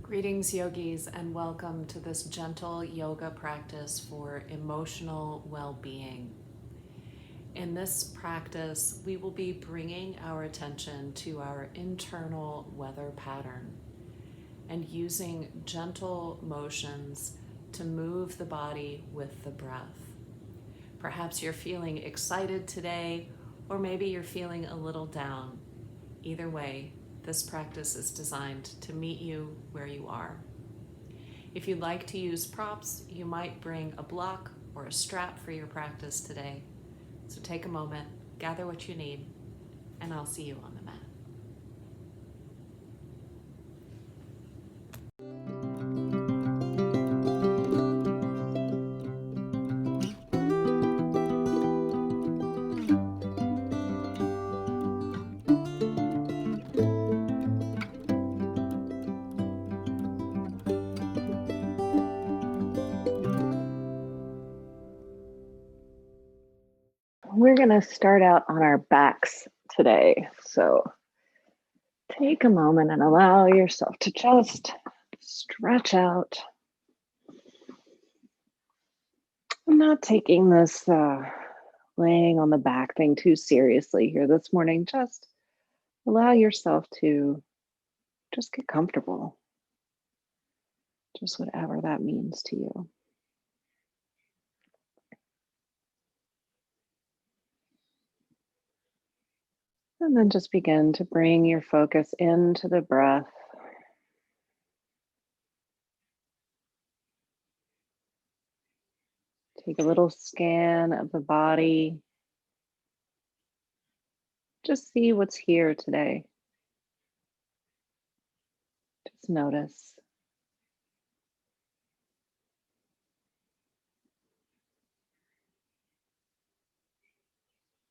Greetings, yogis, and welcome to this gentle yoga practice for emotional well being. In this practice, we will be bringing our attention to our internal weather pattern and using gentle motions to move the body with the breath. Perhaps you're feeling excited today, or maybe you're feeling a little down. Either way, this practice is designed to meet you where you are. If you'd like to use props, you might bring a block or a strap for your practice today. So take a moment, gather what you need, and I'll see you on the mat. We're going to start out on our backs today. So take a moment and allow yourself to just stretch out. I'm not taking this laying on the back thing too seriously here this morning. Just allow yourself to just get comfortable, just whatever that means to you. And then just begin to bring your focus into the breath. Take a little scan of the body. Just see what's here today. Just notice.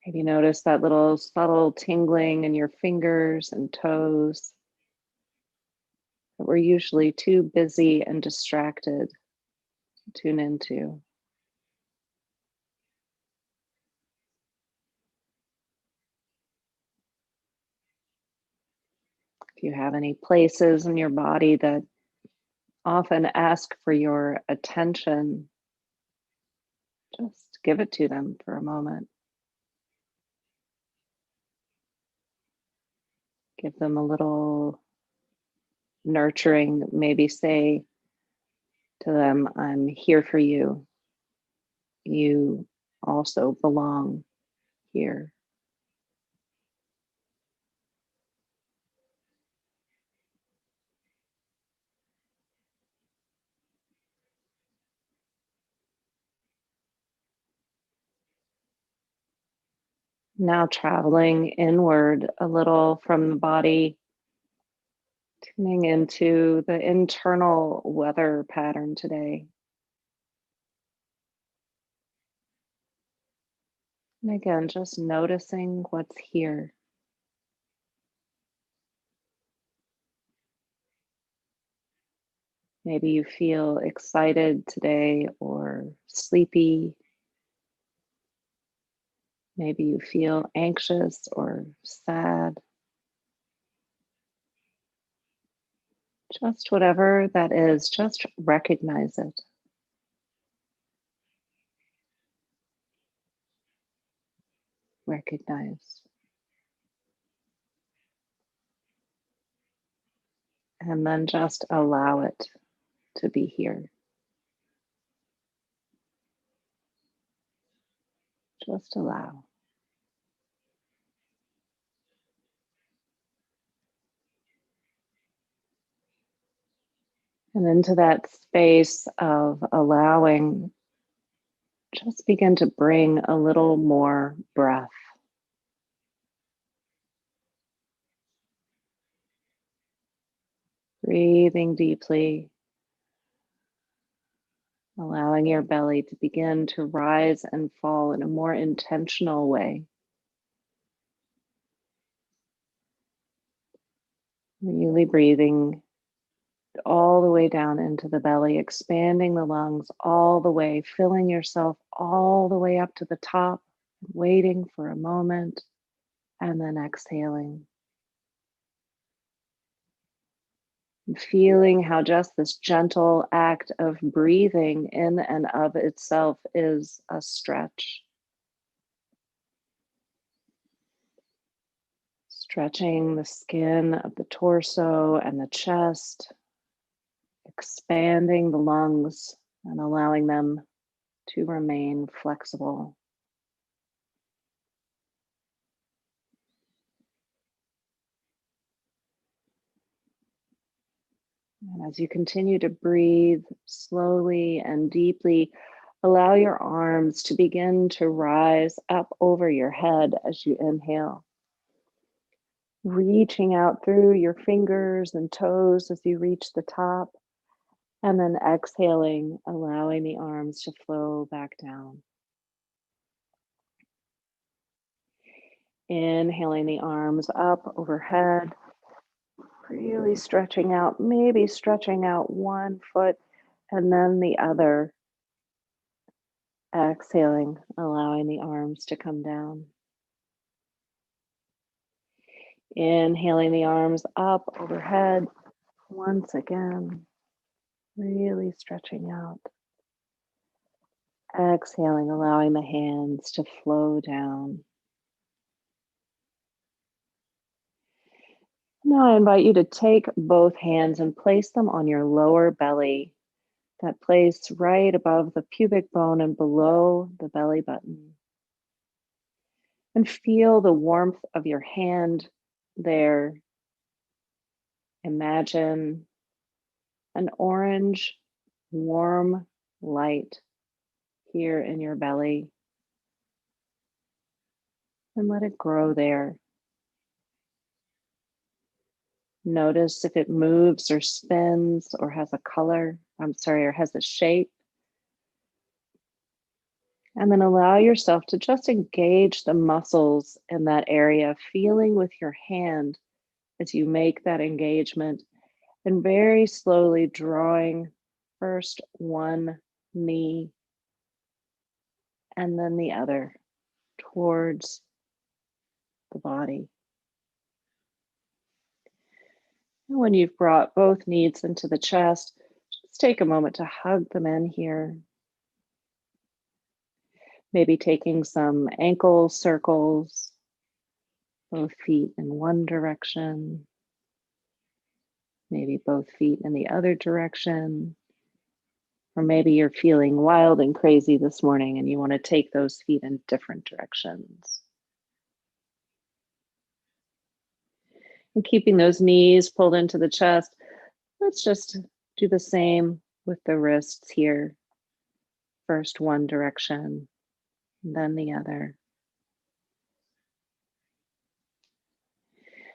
Maybe notice that little subtle tingling in your fingers and toes that we're usually too busy and distracted to tune into. If you have any places in your body that often ask for your attention, just give it to them for a moment. Give them a little nurturing, maybe say to them, I'm here for you. You also belong here. Now traveling inward a little from the body, tuning into the internal weather pattern today. And again, just noticing what's here. Maybe you feel excited today or sleepy. Maybe you feel anxious or sad. Just whatever that is, just recognize it. Recognize. And then just allow it to be here. Just allow. And into that space of allowing, just begin to bring a little more breath. Breathing deeply, allowing your belly to begin to rise and fall in a more intentional way. Really breathing all the way down into the belly, expanding the lungs all the way, filling yourself all the way up to the top, waiting for a moment, and then exhaling. Feeling how just this gentle act of breathing in and of itself is a stretch. Stretching the skin of the torso and the chest, expanding the lungs and allowing them to remain flexible. And as you continue to breathe slowly and deeply, allow your arms to begin to rise up over your head as you inhale. Reaching out through your fingers and toes as you reach the top, and then exhaling, allowing the arms to flow back down. Inhaling the arms up overhead, really stretching out, maybe stretching out one foot and then the other. Exhaling, allowing the arms to come down. Inhaling the arms up overhead once again, really stretching out. Exhaling, allowing the hands to flow down. Now I invite you to take both hands and place them on your lower belly, that place right above the pubic bone and below the belly button. And feel the warmth of your hand there. Imagine an orange, warm light here in your belly, and let it grow there. Notice if it moves or spins or has a color, or has a shape. And then allow yourself to just engage the muscles in that area, feeling with your hand as you make that engagement, and very slowly drawing first one knee and then the other towards the body. And when you've brought both knees into the chest, just take a moment to hug them in here. Maybe taking some ankle circles, both feet in one direction, maybe both feet in the other direction. Or maybe you're feeling wild and crazy this morning and you want to take those feet in different directions. And keeping those knees pulled into the chest, let's just do the same with the wrists here. First one direction, then the other.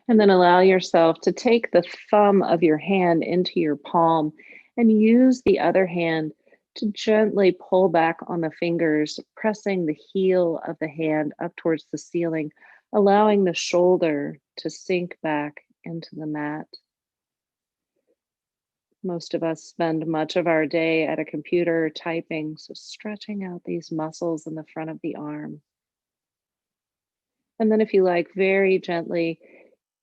And then allow yourself to take the thumb of your hand into your palm and use the other hand to gently pull back on the fingers, pressing the heel of the hand up towards the ceiling, allowing the shoulder to sink back into the mat. Most of us spend much of our day at a computer typing, so stretching out these muscles in the front of the arm. And then if you like, very gently,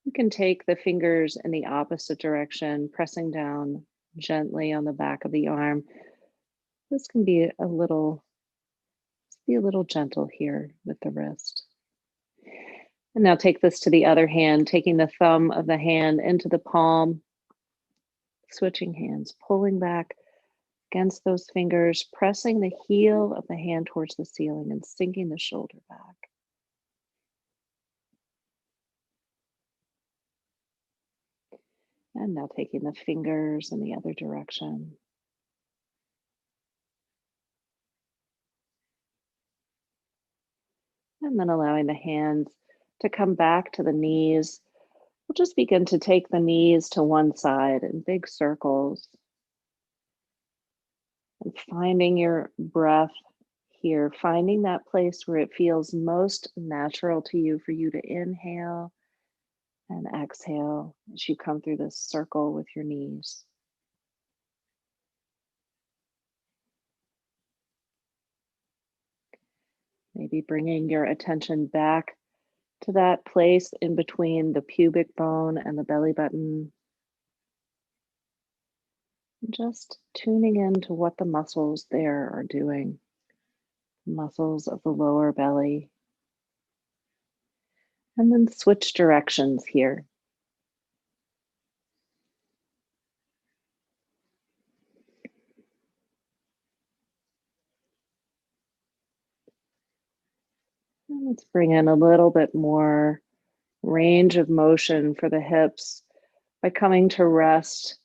you can take the fingers in the opposite direction, pressing down gently on the back of the arm. This can be a little gentle here with the wrist. And now take this to the other hand, taking the thumb of the hand into the palm, switching hands, pulling back against those fingers, pressing the heel of the hand towards the ceiling and sinking the shoulder back. And now taking the fingers in the other direction. And then allowing the hands to come back to the knees. We'll just begin to take the knees to one side in big circles. And finding your breath here, finding that place where it feels most natural to you for you to inhale and exhale as you come through this circle with your knees. Maybe bringing your attention back to that place in between the pubic bone and the belly button. Just tuning in to what the muscles there are doing, muscles of the lower belly. And then switch directions here. And let's bring in a little bit more range of motion for the hips by coming to rest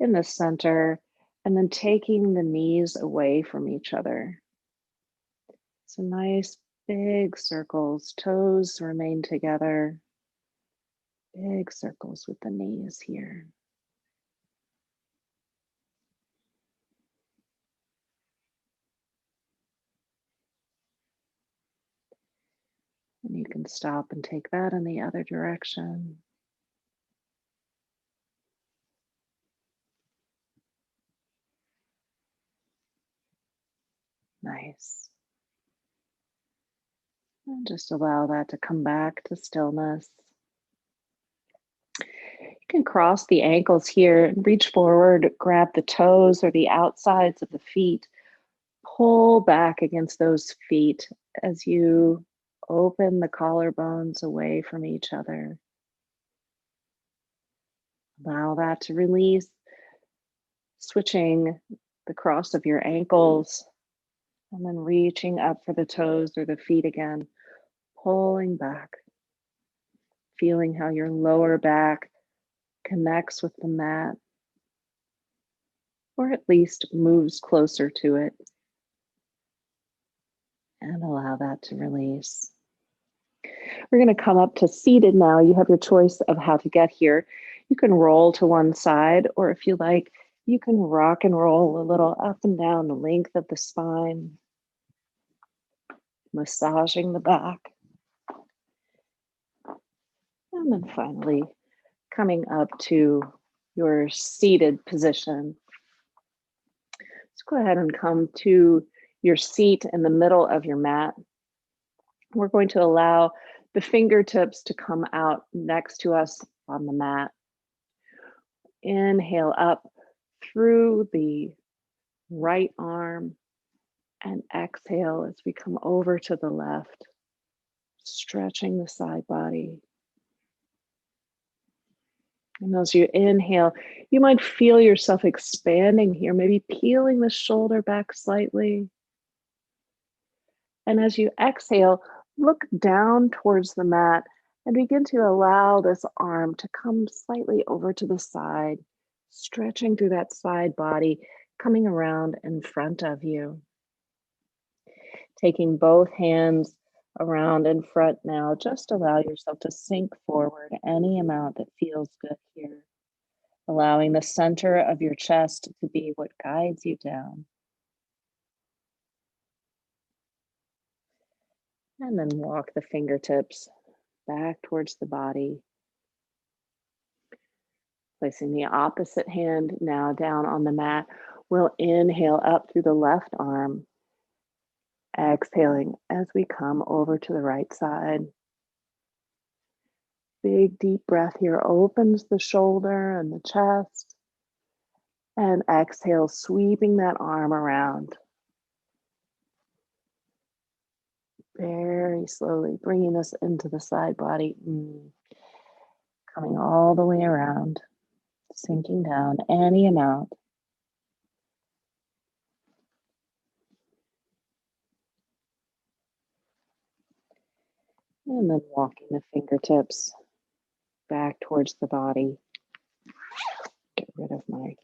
in the center and then taking the knees away from each other. So nice big circles, toes remain together, big circles with the knees here. And you can stop and take that in the other direction. Nice. And just allow that to come back to stillness. You can cross the ankles here and reach forward, grab the toes or the outsides of the feet. Pull back against those feet as you open the collarbones away from each other. Allow that to release, switching the cross of your ankles and then reaching up for the toes or the feet again, pulling back, feeling how your lower back connects with the mat or at least moves closer to it. And allow that to release. We're going to come up to seated now. You have your choice of how to get here. You can roll to one side, or if you like, you can rock and roll a little up and down the length of the spine, massaging the back. And then finally, coming up to your seated position. Let's go ahead and come to your seat in the middle of your mat. We're going to allow the fingertips to come out next to us on the mat. Inhale up through the right arm and exhale as we come over to the left, stretching the side body. And as you inhale, you might feel yourself expanding here, maybe peeling the shoulder back slightly. And as you exhale, look down towards the mat and begin to allow this arm to come slightly over to the side, stretching through that side body, coming around in front of you. Taking both hands around in front now, just allow yourself to sink forward any amount that feels good here. Allowing the center of your chest to be what guides you down. And then walk the fingertips back towards the body. Placing the opposite hand now down on the mat. We'll inhale up through the left arm. Exhaling as we come over to the right side. Big deep breath here opens the shoulder and the chest. And exhale, sweeping that arm around. Very slowly bringing us into the side body. Coming all the way around, sinking down any amount. And then walking the fingertips back towards the body. Get rid of my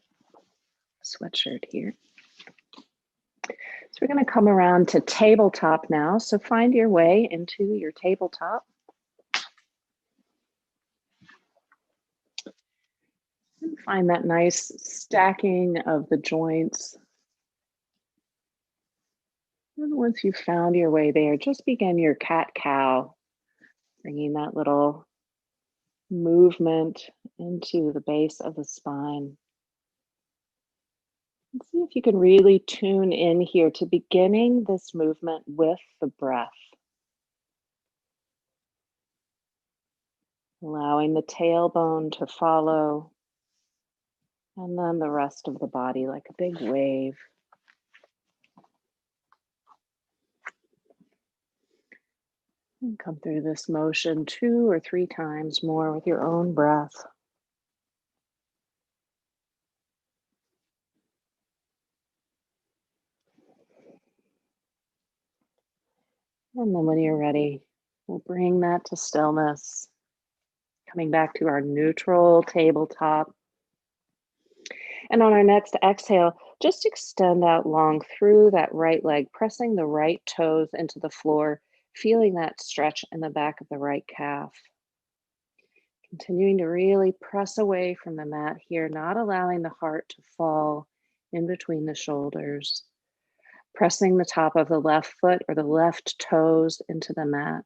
sweatshirt here. So we're going to come around to tabletop now. So find your way into your tabletop. And find that nice stacking of the joints. And once you've found your way there, just begin your cat-cow, bringing that little movement into the base of the spine. And see if you can really tune in here to beginning this movement with the breath. Allowing the tailbone to follow. And then the rest of the body like a big wave. And come through this motion 2 or 3 times more with your own breath. And then when you're ready, we'll bring that to stillness, coming back to our neutral tabletop. And on our next exhale, just extend out long through that right leg, pressing the right toes into the floor, feeling that stretch in the back of the right calf. Continuing to really press away from the mat here, not allowing the heart to fall in between the shoulders. Pressing the top of the left foot or the left toes into the mat.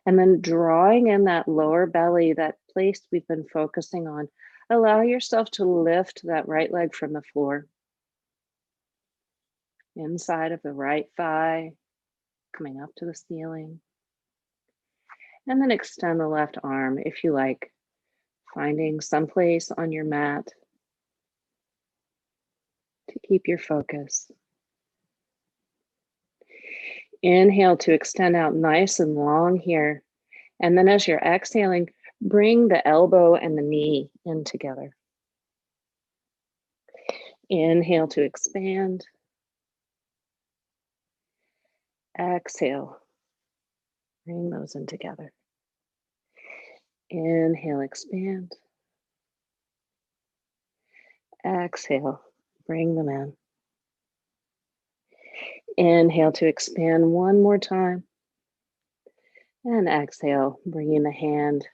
And then drawing in that lower belly, that place we've been focusing on. Allow yourself to lift that right leg from the floor. Inside of the right thigh, coming up to the ceiling. And then extend the left arm if you like, finding someplace on your mat to keep your focus. Inhale to extend out nice and long here. And then as you're exhaling, bring the elbow and the knee in together. Inhale to expand. Exhale, bring those in together. Inhale, expand. Exhale, bring them in. Inhale to expand one more time. And exhale, bringing the hand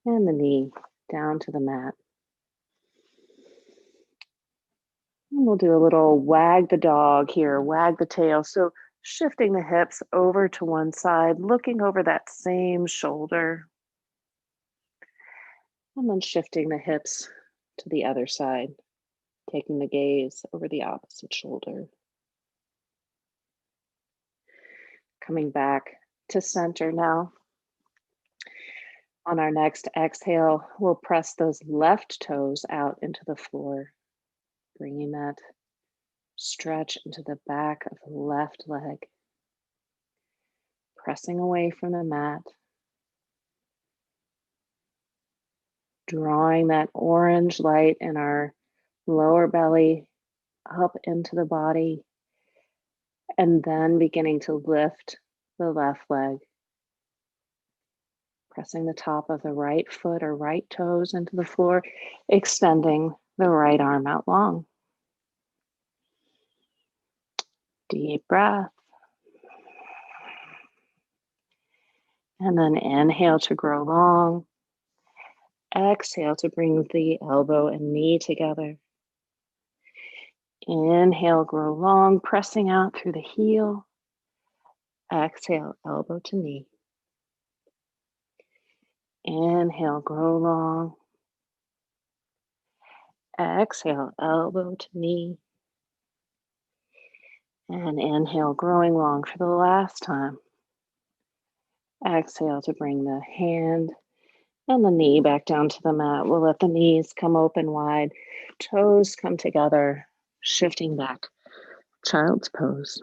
and the knee down to the mat. And we'll do a little wag the dog here, wag the tail. So shifting the hips over to one side, looking over that same shoulder. And then shifting the hips to the other side, taking the gaze over the opposite shoulder. Coming back to center now. On our next exhale, we'll press those left toes out into the floor, bringing that stretch into the back of the left leg. Pressing away from the mat. Drawing that orange light in our lower belly up into the body. And then beginning to lift the left leg. Pressing the top of the right foot or right toes into the floor, extending the right arm out long. Deep breath. And then inhale to grow long. Exhale to bring the elbow and knee together. Inhale, grow long, pressing out through the heel. Exhale, elbow to knee. Inhale, grow long. Exhale, elbow to knee. And inhale, growing long for the last time. Exhale to bring the hand and the knee back down to the mat. We'll let the knees come open wide, toes come together, shifting back. Child's pose.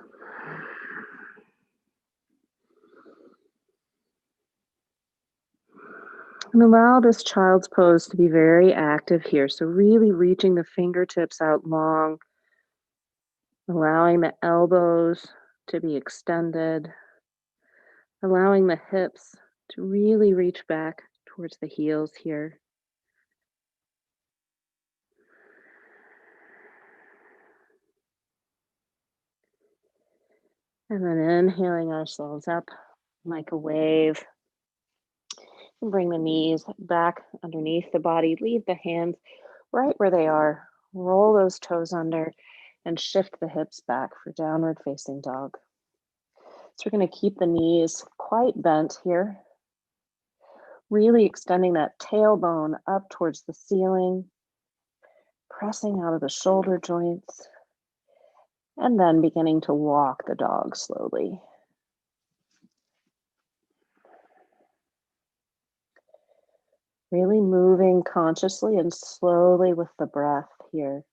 And allow this child's pose to be very active here. So really reaching the fingertips out long, allowing the elbows to be extended, allowing the hips to really reach back towards the heels here. And then inhaling ourselves up like a wave. And bring the knees back underneath the body. Leave the hands right where they are. Roll those toes under and shift the hips back for downward facing dog. So we're going to keep the knees quite bent here. Really extending that tailbone up towards the ceiling. Pressing out of the shoulder joints. And then beginning to walk the dog slowly. Really moving consciously and slowly with the breath here.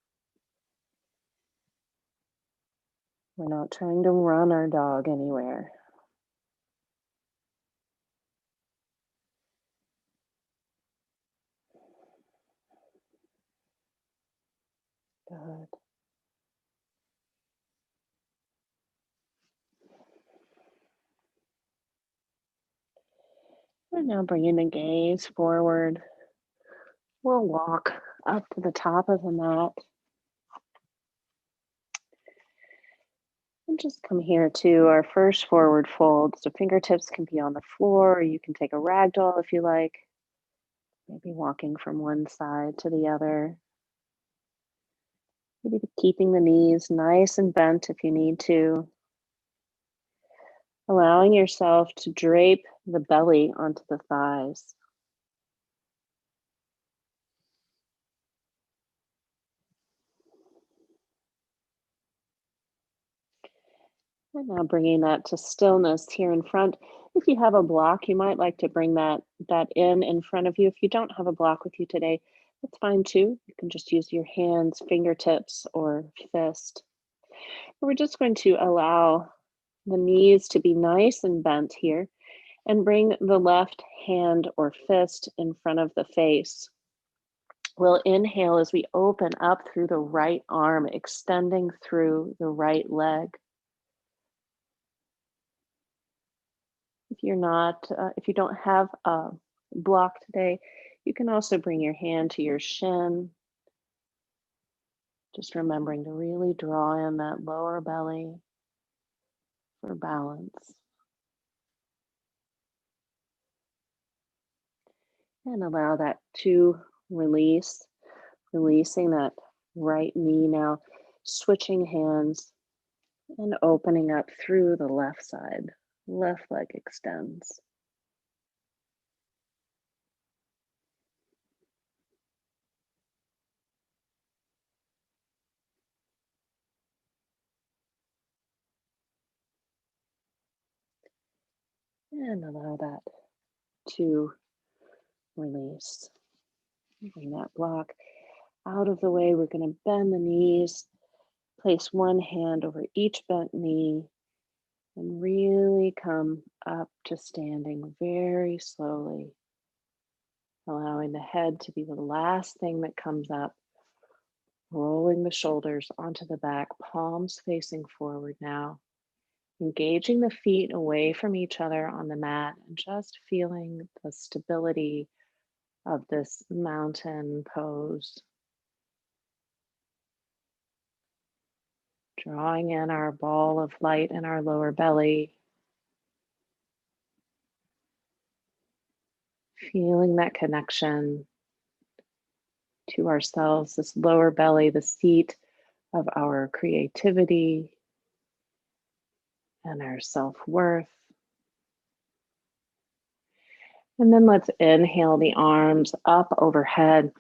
We're not trying to run our dog anywhere. Good. And now bringing the gaze forward. We'll walk up to the top of the mat and just come here to our first forward fold. So fingertips can be on the floor, or you can take a ragdoll if you like. Maybe walking from one side to the other. Maybe keeping the knees nice and bent if you need to. Allowing yourself to drape the belly onto the thighs. And now bringing that to stillness here in front. If you have a block, you might like to bring that in front of you. If you don't have a block with you today, that's fine too. You can just use your hands, fingertips, or fist. We're just going to allow the knees to be nice and bent here and bring the left hand or fist in front of the face. We'll inhale as we open up through the right arm, extending through the right leg. If you don't have a block today, you can also bring your hand to your shin. Just remembering to really draw in that lower belly for balance. And allow that to release, releasing that right knee now, switching hands and opening up through the left side. Left leg extends. And allow that to release. Bring that block out of the way. We're going to bend the knees, place one hand over each bent knee, and really come up to standing very slowly, allowing the head to be the last thing that comes up, rolling the shoulders onto the back, palms facing forward now, engaging the feet away from each other on the mat, and just feeling the stability of this mountain pose. Drawing in our ball of light in our lower belly. Feeling that connection to ourselves, this lower belly, the seat of our creativity and our self-worth. And then let's inhale the arms up overhead,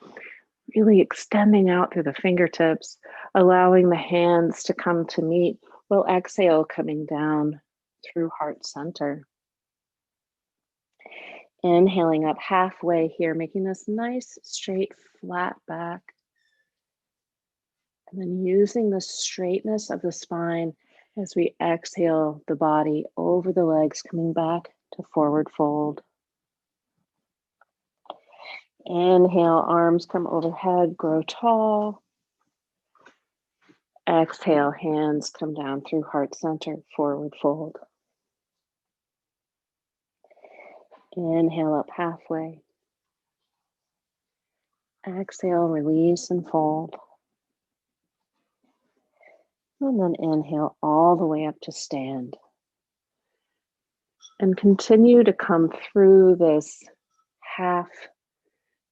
really extending out through the fingertips, allowing the hands to come to meet. We'll exhale, coming down through heart center. Inhaling up halfway here, making this nice, straight, flat back. And then using the straightness of the spine as we exhale the body over the legs, coming back to forward fold. Inhale, arms come overhead, grow tall. Exhale, hands come down through heart center, forward fold. Inhale up halfway. Exhale, release and fold. And then inhale all the way up to stand. And continue to come through this half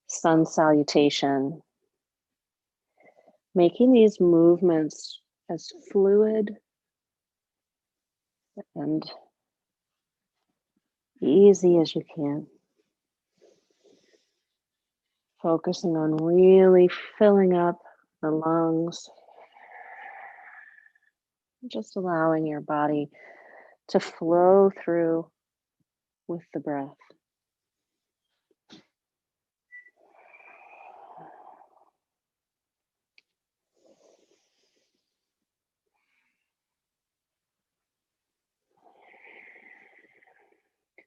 sun salutation, making these movements as fluid and easy as you can. Focusing on really filling up the lungs. Just allowing your body to flow through with the breath.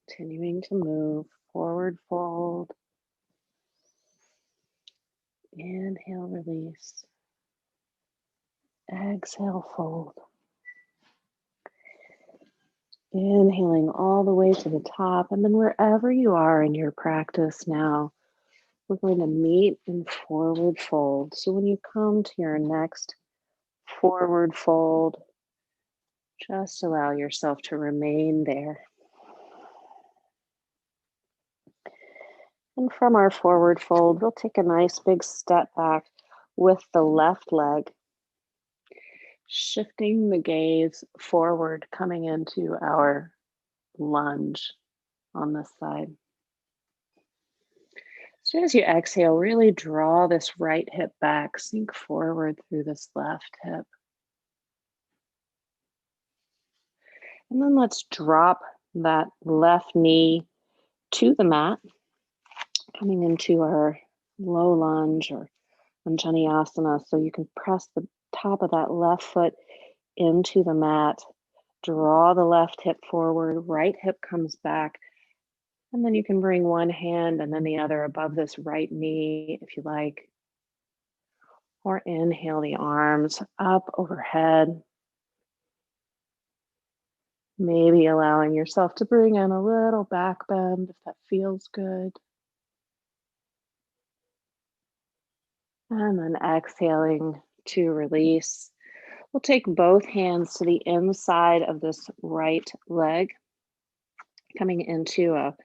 Continuing to move, forward fold. Inhale, release. Exhale, fold. Inhaling all the way to the top, and then wherever you are in your practice now, we're going to meet in forward fold. So when you come to your next forward fold, just allow yourself to remain there. And from our forward fold, we'll take a nice big step back with the left leg, shifting the gaze forward, coming into our lunge on this side. So as you exhale, really draw this right hip back, sink forward through this left hip. And then let's drop that left knee to the mat, coming into our low lunge or Anjaneyasana. So you can press the top of that left foot into the mat, draw the left hip forward, right hip comes back, and then you can bring one hand and then the other above this right knee if you like. Or inhale the arms up overhead. Maybe allowing yourself to bring in a little back bend if that feels good. And then exhaling to release. We'll take both hands to the inside of this right leg, coming into a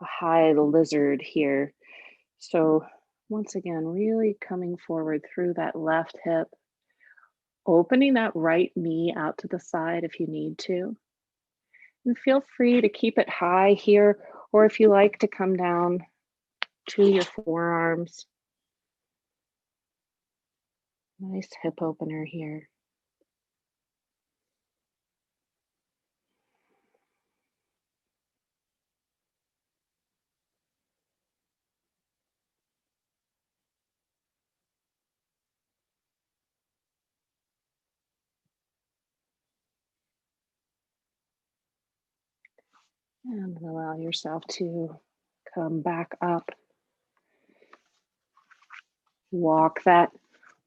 high lizard here. So once again, really coming forward through that left hip, opening that right knee out to the side if you need to. And feel free to keep it high here, or if you like to come down to your forearms. Nice hip opener here. And allow yourself to come back up. Walk that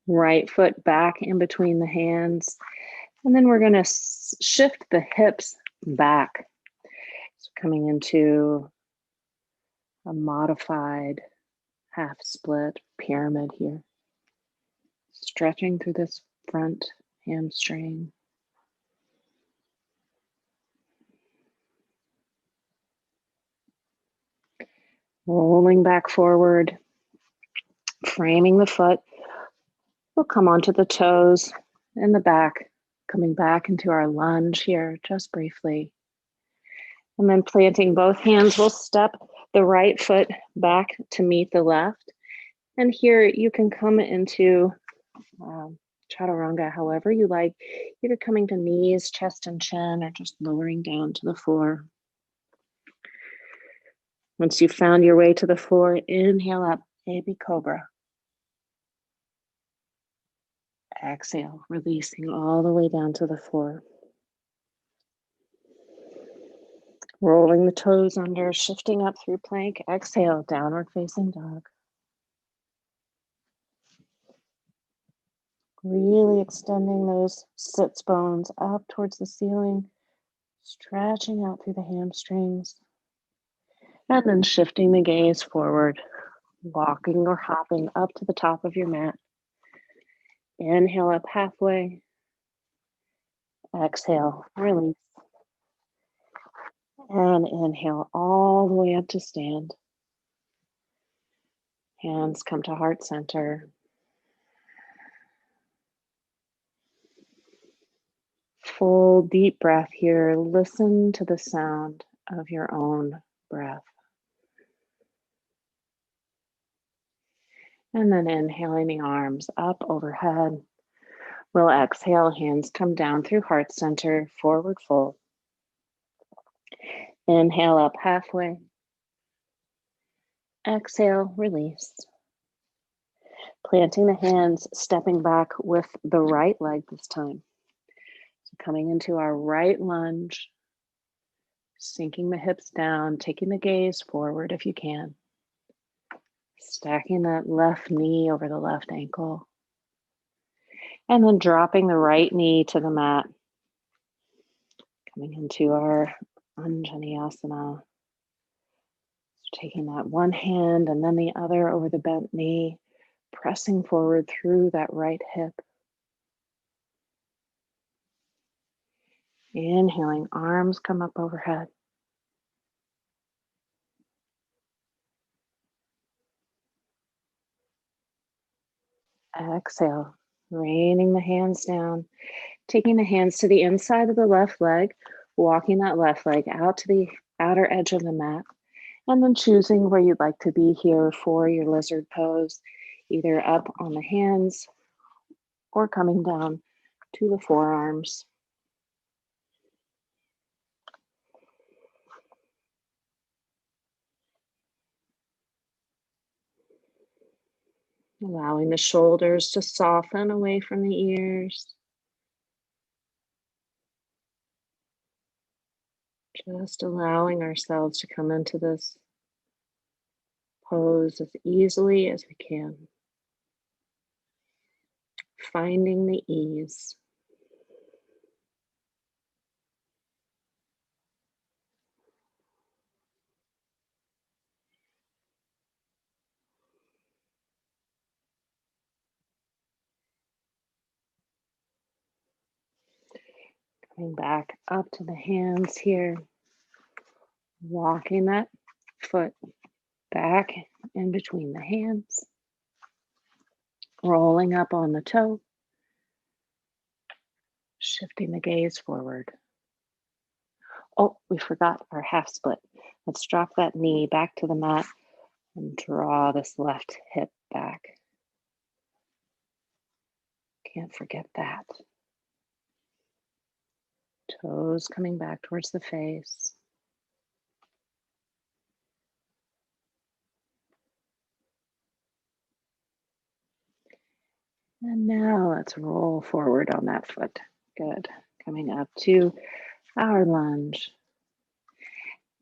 right foot back in between the hands. And then we're going to shift the hips back. So coming into a modified half split pyramid here. Stretching through this front hamstring. Rolling back forward, framing the foot. We'll come onto the toes in the back, coming back into our lunge here just briefly. And then planting both hands, we'll step the right foot back to meet the left. And here you can come into chaturanga however you like, either coming to knees, chest, and chin, or just lowering down to the floor. Once you've found your way to the floor, inhale up, baby cobra. Exhale, releasing all the way down to the floor. Rolling the toes under, shifting up through plank. Exhale, downward facing dog. Really extending those sits bones up towards the ceiling, stretching out through the hamstrings. And then shifting the gaze forward, walking or hopping up to the top of your mat. Inhale up halfway. Exhale, release. And inhale all the way up to stand. Hands come to heart center. Full deep breath here. Listen to the sound of your own breath. And then inhaling the arms up overhead. We'll exhale, hands come down through heart center, forward fold. Inhale up halfway. Exhale, release. Planting the hands, stepping back with the right leg this time. So coming into our right lunge, Sinking the hips down, taking the gaze forward if you can. Stacking that left knee over the left ankle. And then dropping the right knee to the mat. Coming into our Anjaneyasana. Taking that one hand and then the other over the bent knee, pressing forward through that right hip. Inhaling, arms come up overhead. Exhale, raining the hands down, taking the hands to the inside of the left leg, walking that left leg out to the outer edge of the mat, and then choosing where you'd like to be here for your lizard pose, either up on the hands or coming down to the forearms. Allowing the shoulders to soften away from the ears. Just allowing ourselves to come into this pose as easily as we can. Finding the ease. Coming back up to the hands here. Walking that foot back in between the hands. Rolling up on the toe. Shifting the gaze forward. Oh, we forgot our half split. Let's drop that knee back to the mat and draw this left hip back. Can't forget that. Toes coming back towards the face. And now let's roll forward on that foot. Good. Coming up to our lunge.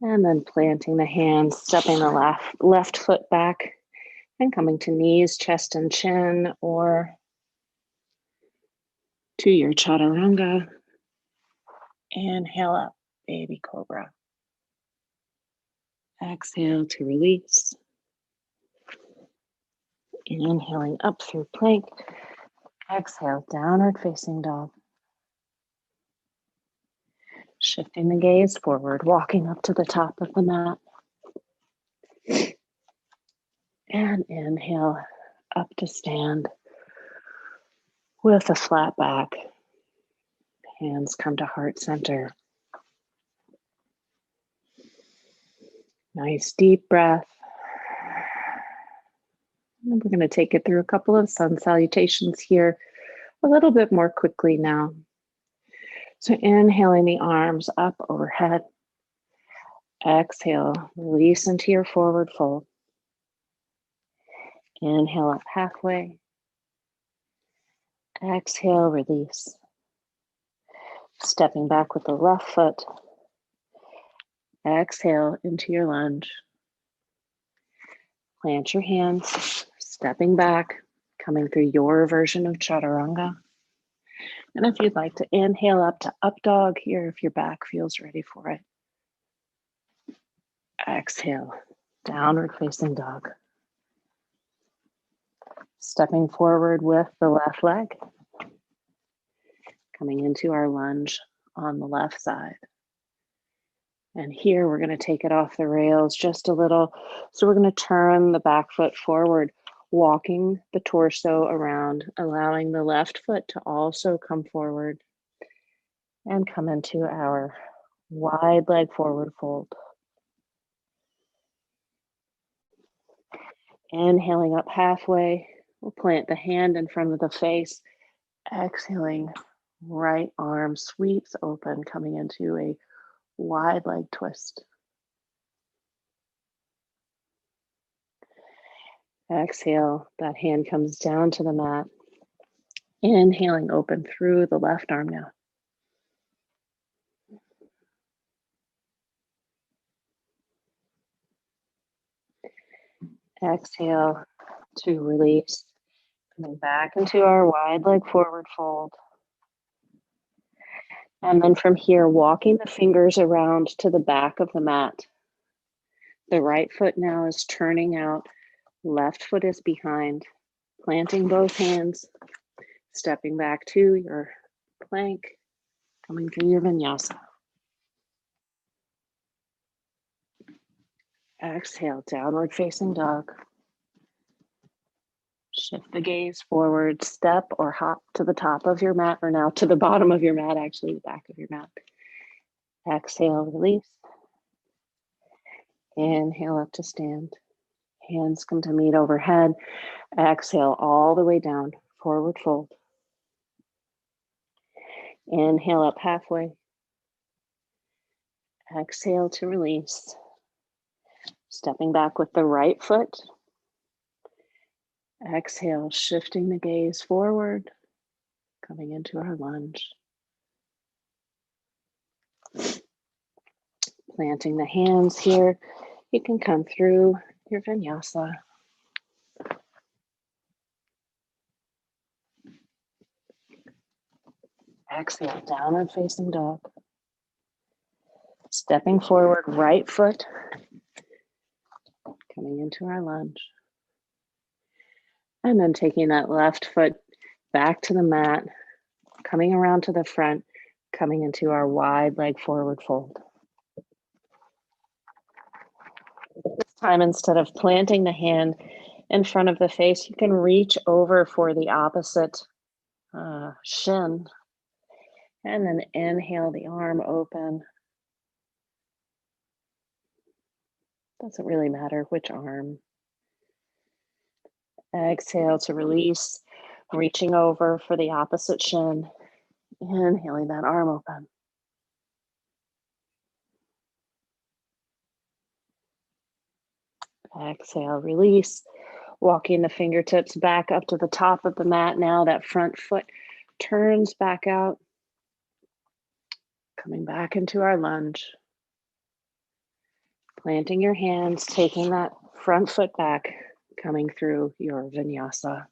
And then planting the hands, stepping the left foot back and coming to knees, chest, and chin, or to your chaturanga. Inhale up, baby cobra. Exhale to release. Inhaling up through plank. Exhale, downward facing dog. Shifting the gaze forward, walking up to the top of the mat. And inhale up to stand with a flat back. Hands come to heart center. Nice deep breath. And we're going to take it through a couple of sun salutations here a little bit more quickly now. So inhaling the arms up overhead. Exhale, release into your forward fold. Inhale up halfway. Exhale, release. Stepping back with the left foot. Exhale into your lunge. Plant your hands, stepping back, coming through your version of chaturanga. And if you'd like to inhale up to up dog here, if your back feels ready for it. Exhale, downward facing dog. Stepping forward with the left leg. Coming into our lunge on the left side. And here we're going to take it off the rails just a little. So we're going to turn the back foot forward, walking the torso around, allowing the left foot to also come forward and come into our wide leg forward fold. Inhaling up halfway, we'll plant the hand in front of the face. Exhaling, right arm sweeps open, coming into a wide leg twist. Exhale, that hand comes down to the mat. Inhaling, open through the left arm now. Exhale to release. Coming back into our wide leg forward fold. And then from here, walking the fingers around to the back of the mat. The right foot now is turning out. Left foot is behind. Planting both hands. Stepping back to your plank. Coming through your vinyasa. Exhale, downward facing dog. Shift the gaze forward, step or hop to the top of your mat, or now to the bottom of your mat, actually the back of your mat. Exhale, release. Inhale up to stand. Hands come to meet overhead. Exhale all the way down, forward fold. Inhale up halfway. Exhale to release. Stepping back with the right foot. Exhale, shifting the gaze forward, coming into our lunge. Planting the hands here. You can come through your vinyasa. Exhale, downward facing dog. Stepping forward, right foot, coming into our lunge. And then taking that left foot back to the mat, coming around to the front, coming into our wide leg forward fold. This time, instead of planting the hand in front of the face, you can reach over for the opposite shin. And then inhale the arm open. Doesn't really matter which arm. Exhale to release, reaching over for the opposite shin. Inhaling that arm open. Exhale, release. Walking the fingertips back up to the top of the mat. Now that front foot turns back out. Coming back into our lunge. Planting your hands, taking that front foot back, coming through your vinyasa.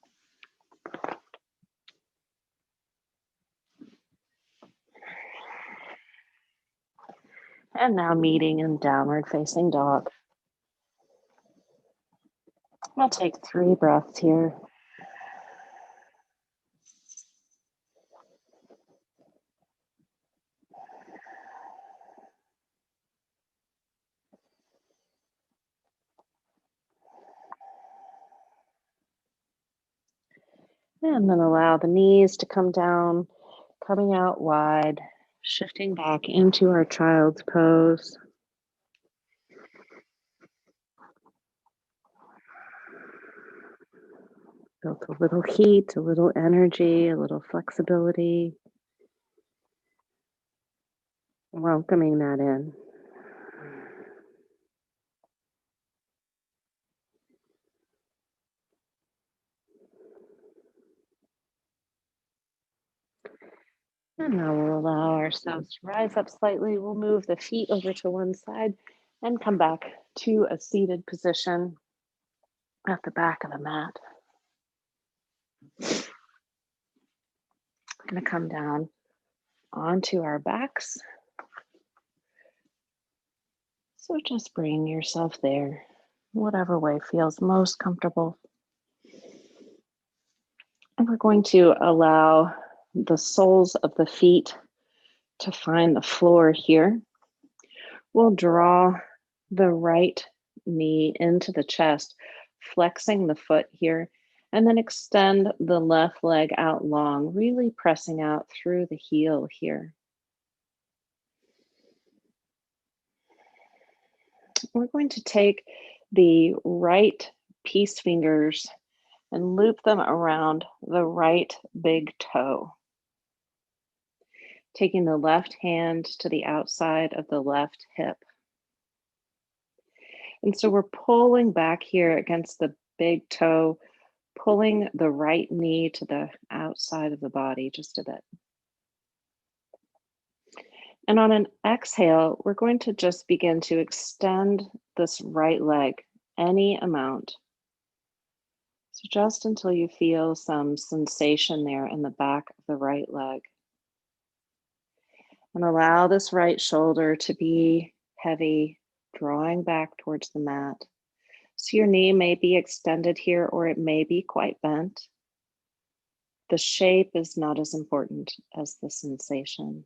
And now meeting in downward facing dog. We'll take 3 breaths here. And then allow the knees to come down, coming out wide, shifting back into our child's pose. Built a little heat, a little energy, a little flexibility. Welcoming that in. And now we'll allow ourselves to rise up slightly. We'll move the feet over to one side and come back to a seated position at the back of the mat. We're going to come down onto our backs. So just bring yourself there, whatever way feels most comfortable. And we're going to allow the soles of the feet to find the floor here. We'll draw the right knee into the chest, flexing the foot here, and then extend the left leg out long, really pressing out through the heel here. We're going to take the right peace fingers and loop them around the right big toe. Taking the left hand to the outside of the left hip. And so we're pulling back here against the big toe, pulling the right knee to the outside of the body just a bit. And on an exhale, we're going to just begin to extend this right leg any amount. So just until you feel some sensation there in the back of the right leg. And allow this right shoulder to be heavy, drawing back towards the mat. So your knee may be extended here or it may be quite bent. The shape is not as important as the sensation.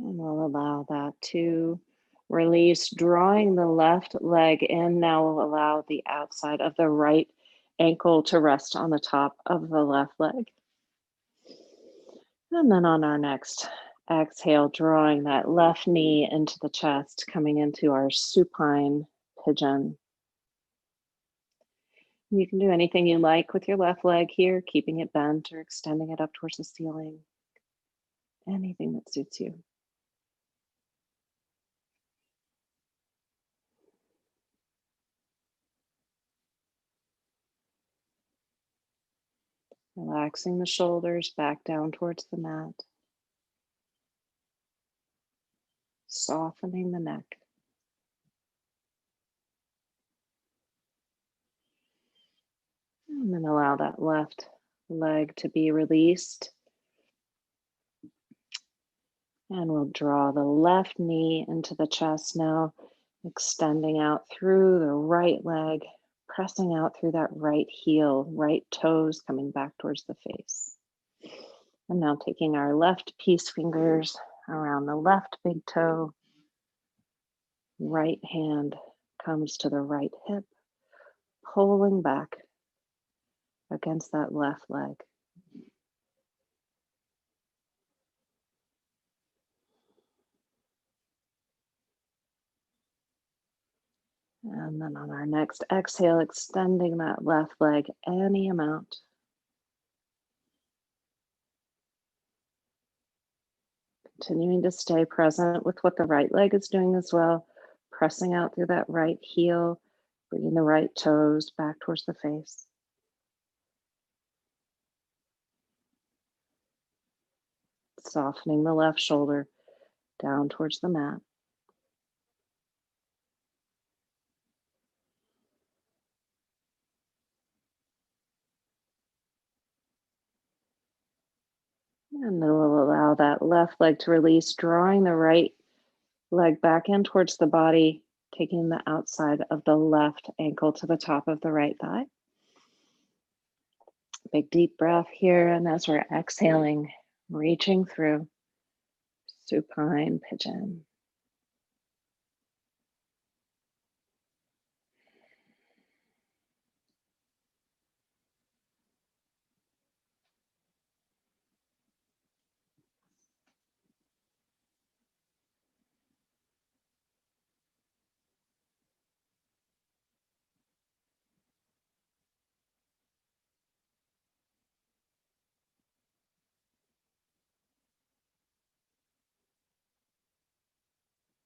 And we'll allow that to release, drawing the left leg in. Now we'll allow the outside of the right ankle to rest on the top of the left leg. And then on our next exhale, drawing that left knee into the chest, coming into our supine pigeon. You can do anything you like with your left leg here, keeping it bent or extending it up towards the ceiling. Anything that suits you. Relaxing the shoulders back down towards the mat. Softening the neck. And then allow that left leg to be released. And we'll draw the left knee into the chest now, extending out through the right leg, pressing out through that right heel, right toes coming back towards the face. And now taking our left peace fingers around the left big toe, right hand comes to the right hip, pulling back against that left leg. And then on our next exhale, extending that left leg any amount. Continuing to stay present with what the right leg is doing as well, pressing out through that right heel, bringing the right toes back towards the face. Softening the left shoulder down towards the mat. And then we'll allow that left leg to release, drawing the right leg back in towards the body, taking the outside of the left ankle to the top of the right thigh. Big deep breath here. And as we're exhaling, reaching through supine pigeon.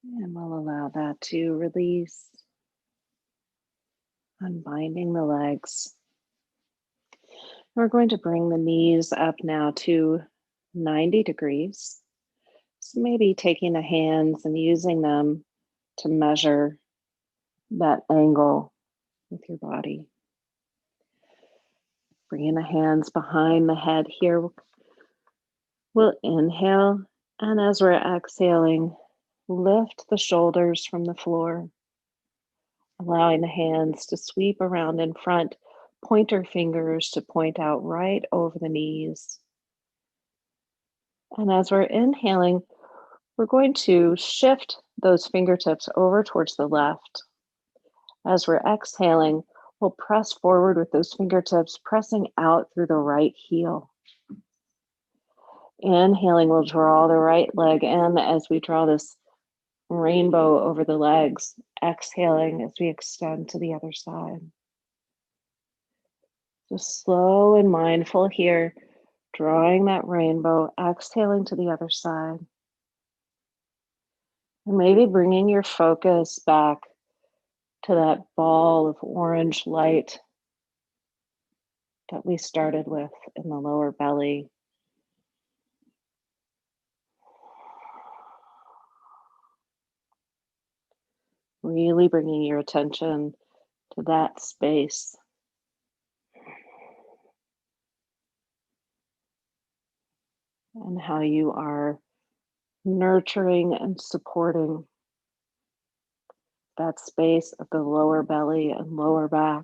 And we'll allow that to release, unbinding the legs. We're going to bring the knees up now to 90 degrees. So maybe taking the hands and using them to measure that angle with your body. Bringing the hands behind the head here. We'll inhale, and as we're exhaling, lift the shoulders from the floor, allowing the hands to sweep around in front, pointer fingers to point out right over the knees. And as we're inhaling, we're going to shift those fingertips over towards the left. As we're exhaling, we'll press forward with those fingertips, pressing out through the right heel. Inhaling, we'll draw the right leg in as we draw this rainbow over the legs. Exhaling as we extend to the other side. Just slow and mindful here, drawing that rainbow, exhaling to the other side. And maybe bringing your focus back to that ball of orange light that we started with in the lower belly. Really bringing your attention to that space and how you are nurturing and supporting that space of the lower belly and lower back,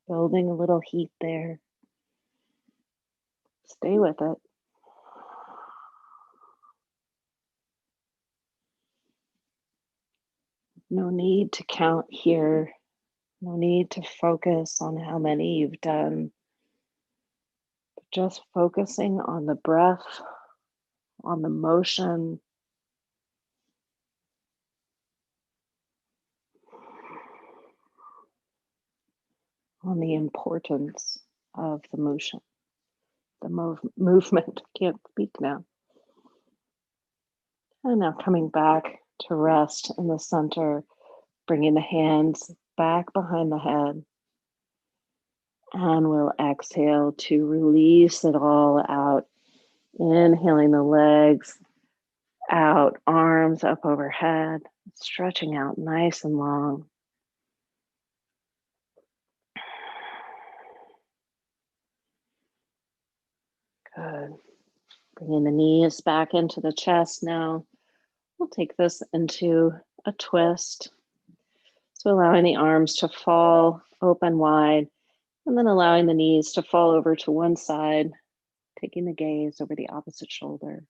building a little heat there. Stay with it. No need to count here. No need to focus on how many you've done. Just focusing on the breath, on the motion, on the importance of the motion, the movement. Can't speak now. And now coming back to rest in the center, bringing the hands back behind the head. And we'll exhale to release it all out. Inhaling the legs out, arms up overhead, stretching out nice and long. Good. Bringing the knees back into the chest now. We'll take this into a twist. So allowing the arms to fall open wide, and then allowing the knees to fall over to one side, taking the gaze over the opposite shoulder.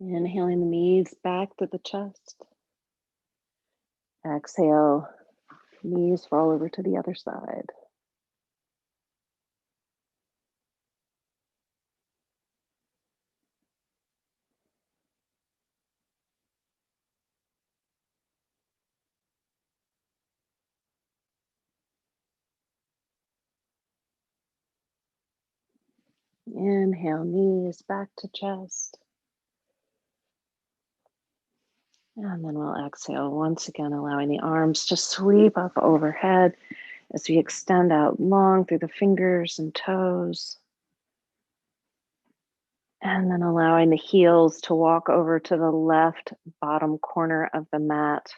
Inhaling the knees back to the chest. Exhale, knees fall over to the other side. Inhale, knees back to chest. And then we'll exhale once again, allowing the arms to sweep up overhead as we extend out long through the fingers and toes. And then allowing the heels to walk over to the left bottom corner of the mat.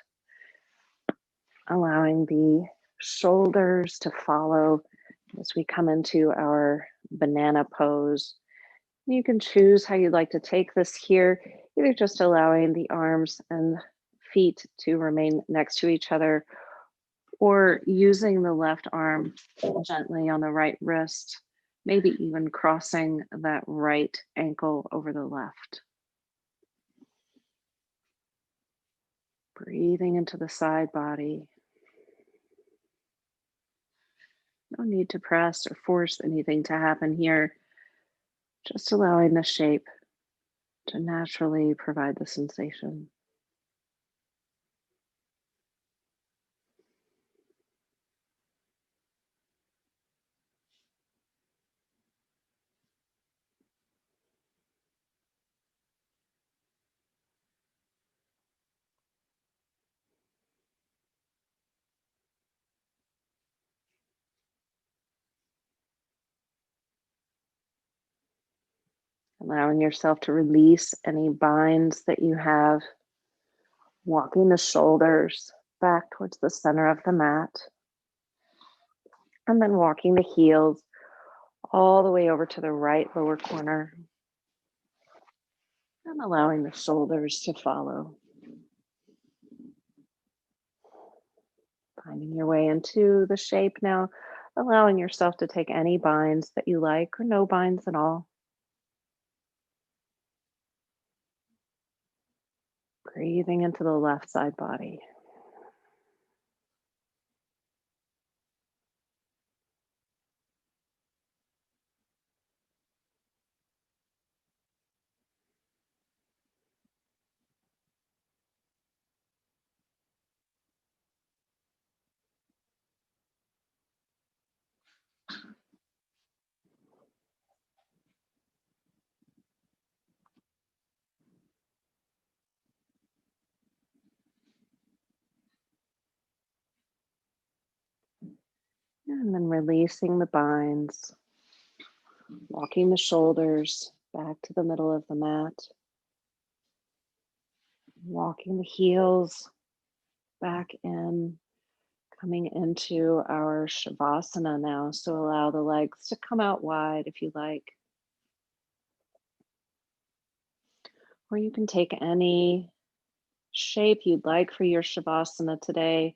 Allowing the shoulders to follow as we come into our banana pose. You can choose how you'd like to take this here, either just allowing the arms and feet to remain next to each other, or using the left arm gently on the right wrist, maybe even crossing that right ankle over the left. Breathing into the side body. No need to press or force anything to happen here. Just allowing the shape to naturally provide the sensation. Allowing yourself to release any binds that you have. Walking the shoulders back towards the center of the mat. And then walking the heels all the way over to the right lower corner. And allowing the shoulders to follow. Finding your way into the shape now. Allowing yourself to take any binds that you like or no binds at all. Breathing into the left side body. And then releasing the binds, walking the shoulders back to the middle of the mat, walking the heels back in, coming into our Shavasana now. So allow the legs to come out wide if you like. Or you can take any shape you'd like for your Shavasana today,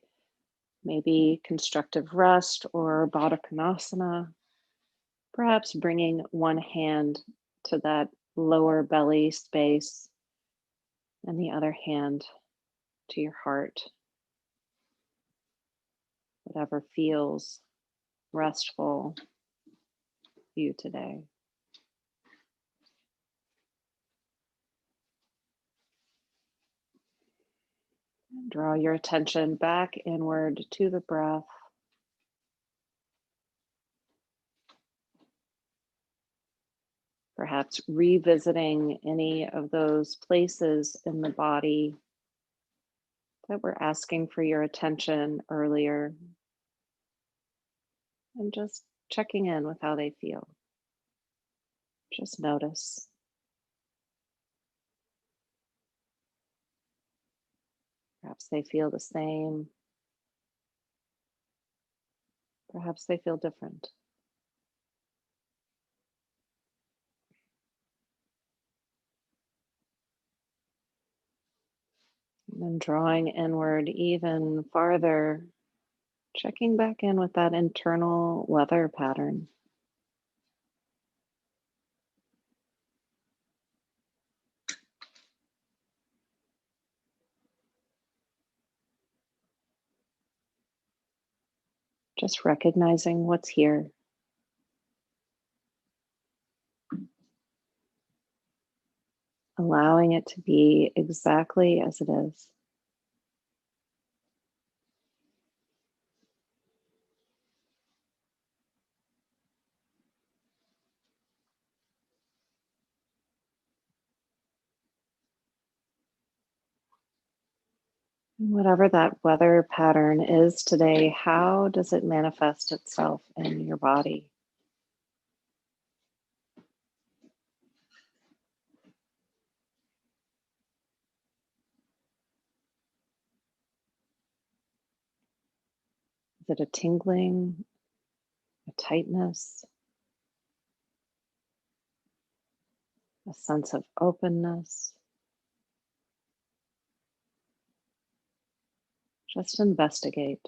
maybe constructive rest or Baddha Konasana. Perhaps bringing one hand to that lower belly space and the other hand to your heart, whatever feels restful for you today. Draw your attention back inward to the breath. Perhaps revisiting any of those places in the body that were asking for your attention earlier, and just checking in with how they feel. Just notice. Perhaps they feel the same. Perhaps they feel different. And then drawing inward even farther, checking back in with that internal weather pattern. Just recognizing what's here. Allowing it to be exactly as it is. Whatever that weather pattern is today, how does it manifest itself in your body? Is it a tingling, a tightness, a sense of openness? Just investigate.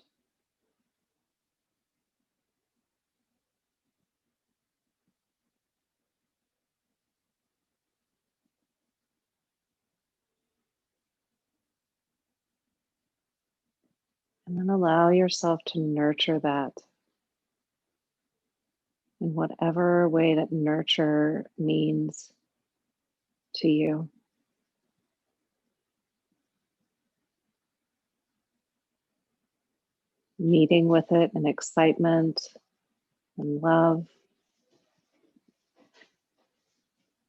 And then allow yourself to nurture that in whatever way that nurture means to you. Meeting with it in excitement and love,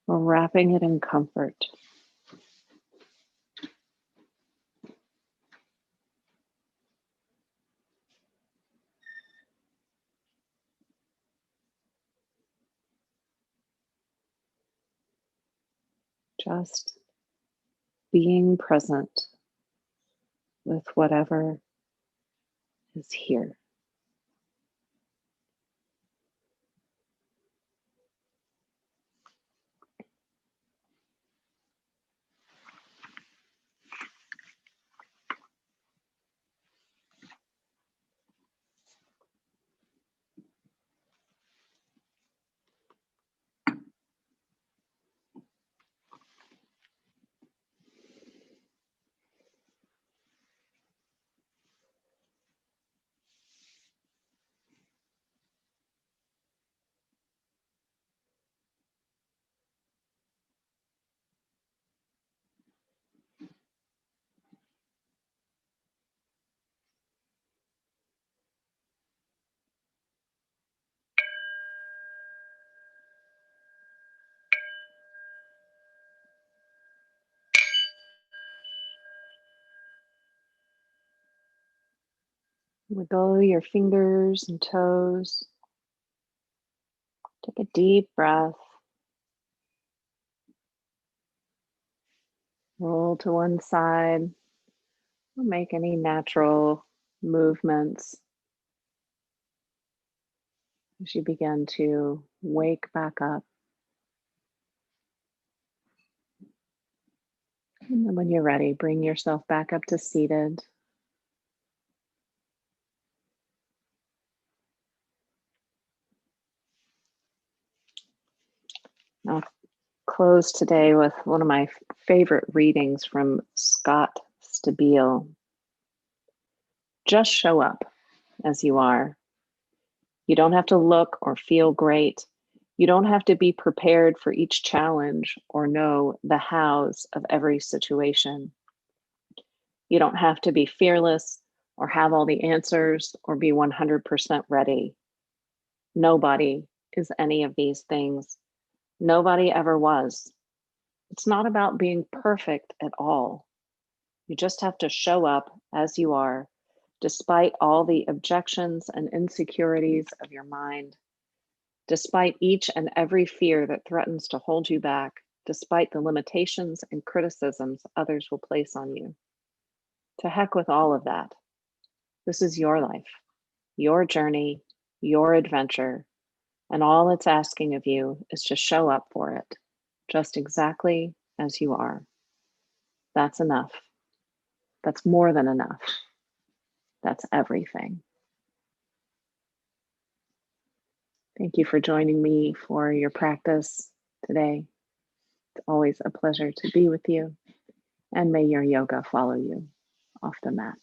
or wrapping it in comfort. Just being present with whatever is here. Wiggle your fingers and toes. Take a deep breath. Roll to one side. Make any natural movements as you begin to wake back up. And then when you're ready, bring yourself back up to seated. I'll close today with one of my favorite readings from Scott Stabile. Just show up as you are. You don't have to look or feel great. You don't have to be prepared for each challenge or know the hows of every situation. You don't have to be fearless or have all the answers or be 100% ready. Nobody is any of these things. Nobody ever was. It's not about being perfect at all. You just have to show up as you are, despite all the objections and insecurities of your mind, despite each and every fear that threatens to hold you back, despite the limitations and criticisms others will place on you. To heck with all of that. This is your life, your journey, your adventure, and all it's asking of you is to show up for it, just exactly as you are. That's enough. That's more than enough. That's everything. Thank you for joining me for your practice today. It's always a pleasure to be with you, and may your yoga follow you off the mat.